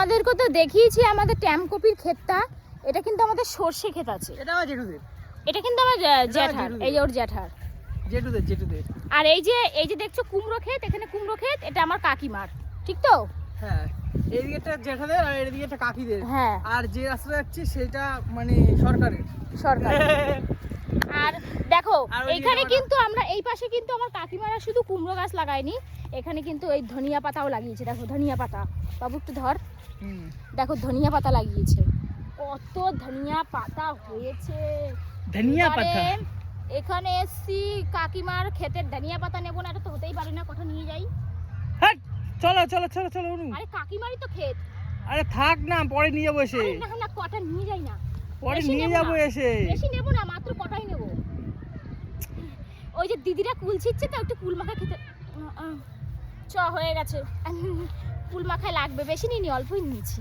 আমাদেরকে তো দেখিয়েছি আমাদের ট্যামকপির ক্ষেতটা, এটা কিন্তু আমাদের সর্ষে ক্ষেত আছে। এটা আমার জেঠুদের। এটা কিন্তু আমার জ্যাঠার, এই যে ওর জ্যাঠার। জেঠুদের। আর এই যে দেখছো কুমড়ো ক্ষেত, এখানে কুমড়ো ক্ষেত, এটা আমার কাকিমার, ঠিক তো? হ্যাঁ, এইদিকেটা জেঠাদের আর এইদিকেটা কাকিদের। হ্যাঁ। আর যে রাস্তা যাচ্ছে সেটা মানে সরকারের। আর দেখো এইখানে কিন্তু আমরা এই পাশে কিন্তু আমার কাকিমারা শুধু কুমড়ো গাছ লাগায়নি, এখানে কিন্তু এই ধনিয়া পাতাও লাগিয়েছে। দেখো ধনিয়া পাতা, বাবু একটু ধর, দেখো ধনিয়া পাতা লাগিয়েছে, কত ধনিয়া পাতা হয়েছে। ধনিয়া পাতা এখানে এসছি কাকিমার ক্ষেতের ধনিয়া পাতা নেবো না, এটা তো হতেই পারে না, কত নিয়ে যাই। হ্যাঁ, চলো চলো চলো চলো। আরে কাকিমারই তো ক্ষেত। আরে থাক না, পরে নিয়ে যাবো এসে। না না, কটা নিয়ে যাই না, পরে নিয়ে যাবো এসে। বেশি নেবো না, মাত্র কটাই নেবো। ওই যে দিদিরা কুল ছিচ্ছে তো, একটু কুল মাখা খেতে হয়ে গেছে। কুল মাখায় লাগবে, বেশি নিইনি, অল্পই নিয়েছি।